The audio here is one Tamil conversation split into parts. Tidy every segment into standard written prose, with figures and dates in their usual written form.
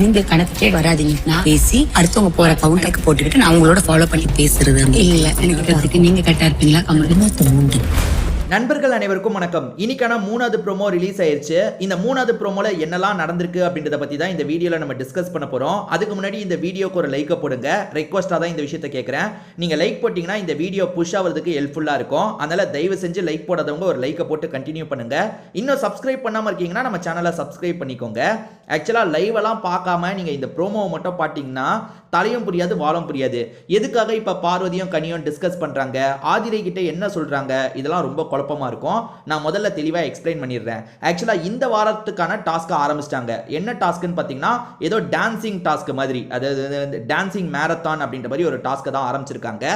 நீங்க கணக்கே வராதீங்க. நான் பேசி அடுத்தவங்க போற கவுண்டருக்கு போட்டுக்கிட்டு நான் உங்களோட ஃபாலோ பண்ணி பேசுறது இல்ல. எனக்கு நீங்க கரெக்டா இருப்பீங்களா? கமெண்ட். நண்பர்கள் அனைவருக்கும் வணக்கம். இன்னைக்கான 3வது ப்ரோமோ ரிலீஸ் ஆயிருச்சு. இந்த 3வது ப்ரோமோல என்னெல்லாம் நடந்திருக்கு அப்படின்றத பத்தி தான் இந்த வீடியோல நம்ம டிஸ்கஸ் பண்ண போறோம். அதுக்கு முன்னாடி இந்த வீடியோக்கு ஒரு லைக் போடுங்க. ரெக்வெஸ்டா தான் இந்த விஷயத்தை கேட்கிறேன். நீங்க லைக் போட்டீங்கன்னா இந்த வீடியோ புஷ் ஆவறதுக்கு ஹெல்ப்ஃபுல்லா இருக்கும். அதனால தயவு செஞ்சு லைக் போடாதவங்க ஒரு லைக் போட்டு கண்டினியூ பண்ணுங்க. இன்னும் சப்ஸ்கிரைப் பண்ணாம இருக்கீங்கன்னா நம்ம சேனலை சப்ஸ்கிரைப் பண்ணிக்கோங்க. ஆக்சுவலா லைவ் எல்லாம் பார்க்காம நீங்க இந்த ப்ரோமோவை மட்டும் பாத்தீங்கன்னா தலையும் புரியாது வாழும் புரியாது. எதுக்காக இப்ப பார்வதியும் கனியும் டிஸ்கஸ் பண்றாங்க, ஆதிரை கிட்ட என்ன சொல்றாங்க, இதெல்லாம் ரொம்ப குழப்பமா இருக்கும். நான் முதல்ல தெளிவா எக்ஸ்பிளைன் பண்ணிடுறேன். ஆக்சுவலா இந்த வாரத்துக்கான டாஸ்க் ஆரம்பிச்சிட்டாங்க. என்ன டாஸ்க்னு பாத்தீங்கன்னா ஏதோ டான்சிங் டாஸ்க் மாதிரி, அதாவது டான்சிங் மேரத்தான் அப்படின்ற மாதிரி ஒரு டாஸ்க் தான் ஆரம்பிச்சிருக்காங்க.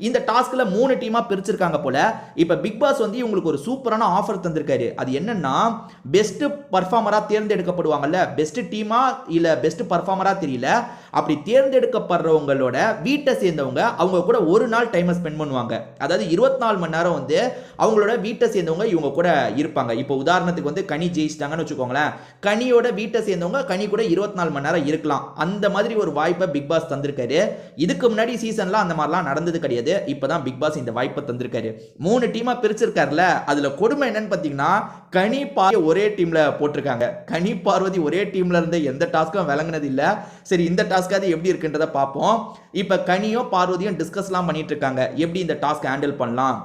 இந்த டாஸ்க்ல 3 டீமா பிரிச்சிருக்காங்க போல. இப்ப பிக் பாஸ் வந்து இவங்களுக்கு ஒரு சூப்பரான ஆஃபர் தந்திருக்காரு. அது என்னன்னா பெஸ்ட் பர்ஃபார்மரா தேர்ந்தெடுக்கப்படுவாங்கல்ல, பெஸ்ட் டீமா இல்ல பெஸ்ட் பர்ஃபார்மரா தெரியல, அப்படி தேர்ந்தெடுக்கப்படுறவங்களோட வீட்டை சேர்ந்தவங்க அவங்க கூட ஒரு நாள் டைம் ஸ்பெண்ட் பண்ணுவாங்க. அதாவது 24 மணி நேரம் வந்து அவங்களோட வீட்டை சேர்ந்தவங்க இவங்க கூட இருப்பாங்க. இப்போ உதாரணத்துக்கு வந்து கனி ஜெயிச்சிட்டாங்கன்னு வச்சுக்கோங்களேன், கனியோட வீட்டை சேர்ந்தவங்க கனி கூட 24 மணி நேரம் இருக்கலாம். அந்த மாதிரி ஒரு வாய்ப்பை பிக் பாஸ் தந்திருக்காரு. இதுக்கு முன்னாடி சீசன்ல அந்த மாதிரிலாம் நடந்தது கிடையாது. இப்பதான் பிக் பாஸ் இந்த வாய்ப்பை தந்திருக்காரு. 3 டீமா பிரிச்சிருக்காருல, அதுல கொடுமை என்னன்னு பாத்தீங்கன்னா கனி பார்வதி ஒரே டீம்ல போட்டிருக்காங்க. கனி பார்வதி ஒரே டீம்ல இருந்து எந்த டாஸ்க்கும் விளங்குனது இல்ல. சரி, இந்த டாஸ்க் அது எப்படி இருக்குன்றத பார்ப்போம். இப்ப கனியும் பார்வதியும் டிஸ்கஸ்லாம் பண்ணிட்டு இருக்காங்க, எப்படி இந்த டாஸ்க் ஹேண்டில் பண்ணலாம்.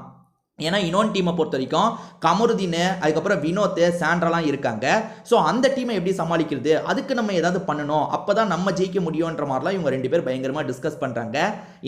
ஏன்னா இன்னொன்று டீமை பொறுத்த வரைக்கும் கமருதீன், அதுக்கப்புறம் வினோத், சாண்ட்ராலாம் இருக்காங்க. ஸோ அந்த டீமை எப்படி சமாளிக்கிறது, அதுக்கு நம்ம ஏதாவது பண்ணணும், அப்பதான் நம்ம ஜெயிக்க முடியும்ன்ற மாதிரிலாம் இவங்க 2 பேர் பயங்கரமாக டிஸ்கஸ் பண்ணுறாங்க.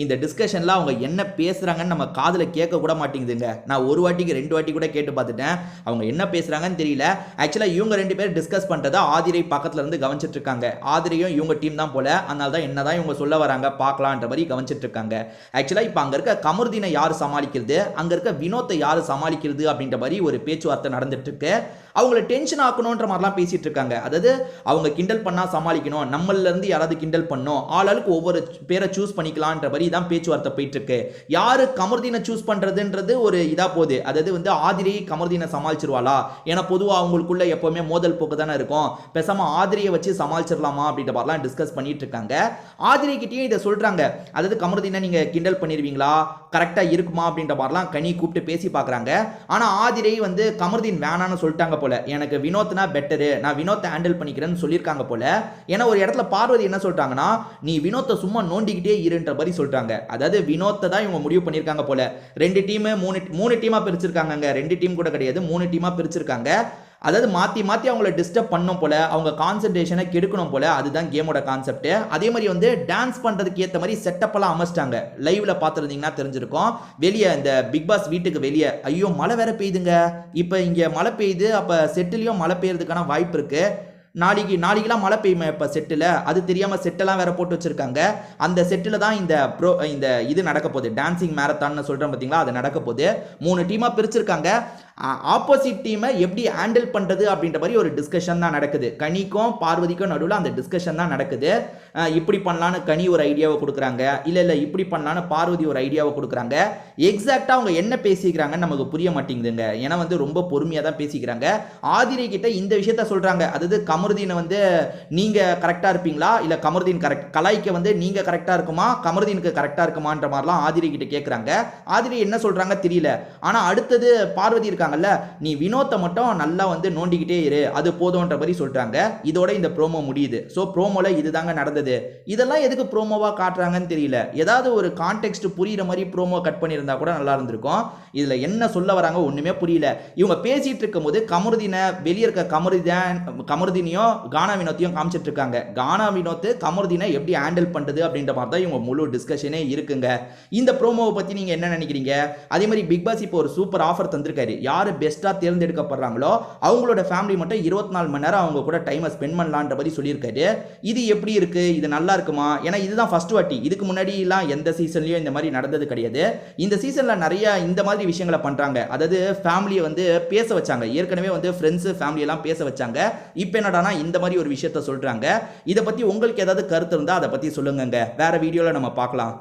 இந்த டிஸ்கஷனில் அவங்க என்ன பேசுகிறாங்கன்னு நம்ம காதில் கேட்க கூட மாட்டேங்குதுங்க. நான் ஒரு வாட்டிக்கு 2 வாட்டி கூட கேட்டு பார்த்துட்டேன், அவங்க என்ன பேசுகிறாங்கன்னு தெரியல. ஆக்சுவலாக இவங்க 2 பேர் டிஸ்கஸ் பண்ணுறதை ஆதிரை பக்கத்தில் இருந்து கவனிச்சிட்டு இருக்காங்க. ஆதிரையும் இவங்க டீம் தான் போல, அதனால தான் என்னதான் இவங்க சொல்ல வராங்க பார்க்கலான்ற மாதிரி கவனிச்சிட்டு இருக்காங்க. ஆக்சுவலாக இப்போ அங்கே இருக்க கமருதீனை யார் சமாளிக்கிறது, அங்கே இருக்க வினோத்தை யாரு சமாளிக்கிறது அப்படின்ற மாதிரி ஒரு பேச்சுவார்த்தை நடந்துட்டு இருக்கு. அவங்கள டென்ஷன் ஆக்கணும்ன்ற மாதிரிலாம் பேசிட்டு இருக்காங்க. அதாவது அவங்க கிண்டல் பண்ணா சமாளிக்கணும், நம்மள இருந்து யாராவது கிண்டல் பண்ணணும், ஆளாளுக்கு ஒவ்வொரு பேரை சூஸ் பண்ணிக்கலாம்ன்ற மாதிரி தான் பேச்சுவார்த்தை போயிட்டு இருக்கு. யாரு கமருதீனை சூஸ் பண்றதுன்றது ஒரு இதா போகுது. அதாவது வந்து ஆதிரை கமருதீனை சமாளிச்சிருவாளா, ஏன்னா பொதுவாக அவங்களுக்குள்ள எப்பவுமே மோதல் போக்கு தானே இருக்கும், பேசாம ஆதிரியை வச்சு சமாளிச்சிடலாமா அப்படின்ற மாதிரிலாம் டிஸ்கஸ் பண்ணிட்டு இருக்காங்க. ஆதிரை கிட்டேயும் இதை சொல்றாங்க, அதாவது கமருதீனை நீங்க கிண்டல் பண்ணிருவீங்களா, கரெக்டா இருக்குமா அப்படின்ற மாதிரிலாம் கனி கூப்பிட்டு பேசி பார்க்குறாங்க. ஆனால் ஆதிரை வந்து கமருதீன் வேணான்னு சொல்லிட்டாங்க போல, எனக்கு வினோத்னா பெட்டரு, நான் வினோத்தை ஹேண்டில் பண்ணிக்கிறேன்னு சொல்லியிருக்காங்க போல. ஏன்னா ஒரு இடத்துல பார்வதி என்ன சொல்லிட்டாங்கன்னா நீ வினோத்தை சும்மா நோண்டிக்கிட்டே இருன்ற மாதிரி சொல்லிட்டாங்க. அதாவது வினோத்தை தான் இவங்க முடிவு பண்ணியிருக்காங்க போல. 2 டீம் 3 டீமா பிரிச்சிருக்காங்க. 2 டீம் கூட கிடையாது, 3 டீமா பிரிச்சிருக்காங்க. அதாவது மாற்றி மாற்றி அவங்கள டிஸ்டர்ப் பண்ணணும் போல, அவங்க கான்சன்ட்ரேஷனை கெடுக்கணும் போல, அதுதான் கேமோட கான்செப்ட். அதே மாதிரி வந்து டான்ஸ் பண்ணுறதுக்கு ஏற்ற மாதிரி செட்டப் எல்லாம் அமைச்சிட்டாங்க. லைவ்ல பார்த்துருந்தீங்கன்னா தெரிஞ்சிருக்கும். வெளியே இந்த பிக் பாஸ் வீட்டுக்கு வெளியே ஐயோ மழை வேற பெய்யுதுங்க. இப்போ இங்கே மழை பெய்யுது, அப்போ செட்டிலையும் மழை பெய்யறதுக்கான வாய்ப்பு இருக்கு. நாளைக்கெல்லாம் மழை பெய்யுமா இப்போ செட்டில், அது தெரியாமல் செட்டெல்லாம் வேற போட்டு வச்சிருக்காங்க. அந்த செட்டில் தான் இந்த இது நடக்க போகுது, டான்சிங் மேரத்தான் சொல்கிறேன் பார்த்தீங்களா, அது நடக்க போகுது. 3 டீமாக பிரிச்சிருக்காங்க. ஆப்போசிட் டீமை எப்படி ஹேண்டில் பண்ணுறது அப்படின்ற மாதிரி ஒரு டிஸ்கஷன் தான் நடக்குது. கனிக்கும் பார்வதிக்கும் நடுவில் அந்த டிஸ்கஷன் தான் நடக்குது. இப்படி பண்ணலான்னு கனி ஒரு ஐடியாவை கொடுக்குறாங்க, இல்லை இப்படி பண்ணலான்னு பார்வதி ஒரு ஐடியாவை கொடுக்குறாங்க. எக்ஸாக்டாக அவங்க என்ன பேசிக்கிறாங்கன்னு நமக்கு புரிய மாட்டேங்குதுங்க. ஏன்னா வந்து ரொம்ப பொறுமையாக தான் பேசிக்கிறாங்க. ஆதிரை கிட்ட இந்த விஷயத்த சொல்கிறாங்க, அதாவது கமருதீனை வந்து நீங்கள் கரெக்டாக இருப்பீங்களா, இல்லை கமருதீன் கலாய்க்க வந்து நீங்கள் கரெக்டாக இருக்குமா, கமருதீனுக்கு கரெக்டாக இருக்குமான்ற மாதிரிலாம் ஆதிரை கிட்ட கேட்குறாங்க. ஆதிரை என்ன சொல்கிறாங்க தெரியல. ஆனால் அடுத்தது பார்வதி இருக்காங்கல்ல, நீ வினோத்தை மட்டும் நல்லா வந்து நோண்டிக்கிட்டே இரு, அது போதும்ன்ற மாதிரி சொல்றாங்க. இதோட இந்த ப்ரோமோ முடியுது. ஸோ ப்ரோமோல இதுதாங்க நடந்தது. இதெல்லாம் எதுக்கு ப்ரோமோவா காட்டுறாங்கன்னு தெரியல. ஏதாவது ஒரு கான்டெக்ஸ்ட் புரியுற மாதிரி ப்ரோமோ கட் பண்ணியிருந்தா கூட நல்லா இருந்திருக்கும். இதுல என்ன சொல்ல வராங்க ஒண்ணுமே புரியல. இவங்க பேசிட்டு இருக்கும் போது கமருதீனை வெளியே இருக்க கமருதீனையும் கானா வினோத்தையும் காமிச்சிட்டு இருக்காங்க. கானா வினோத் கமருதீனை எப்படி ஹேண்டில் பண்றது அப்படின்ற மாதிரி தான் இவங்க முழு டிஸ்கஷனே இருக்குங்க. இந்த ப்ரோமோவை பத்தி நீங்க என்ன நினைக்கிறீங்க? அதே மாதிரி பிக் பாஸ் இப்போ ஒரு சூப்பர் ஆஃபர் தந்திருக்காரு. யார் பெஸ்டா தேர்ந்தெடுக்கப்படுறாங்களோ அவங்களோட ஃபேமிலி மட்டும் 24 மணி நேரம் அவங்க கூட டைமை ஸ்பெண்ட் பண்ணலான்ற மாதிரி சொல்லியிருக்காரு. இது எப்படி இருக்கு, இது நல்லா இருக்குமா? ஏன்னா இதுதான் ஃபர்ஸ்ட் வாட்டி. இதுக்கு முன்னாடி எல்லாம் எந்த சீசன்லயும் இந்த மாதிரி நடந்தது கிடையாது. இந்த சீசன்ல நிறைய இந்த மாதிரி விஷயங்களை பண்றாங்க. அதாவது ஃபேமிலியை வந்து பேச வச்சாங்க. ஏற்கனவே வந்து ஃப்ரெண்ட்ஸ் ஃபேமிலி எல்லாம் பேச வச்சாங்க. இப்போ என்னடானா இந்த மாதிரி ஒரு விஷயத்த சொல்றாங்க. இதை பத்தி உங்களுக்கு ஏதாவது கருத்து இருந்தா அதை பத்தி சொல்லுங்க. வேற வீடியோல நம்ம பார்க்கலாம்.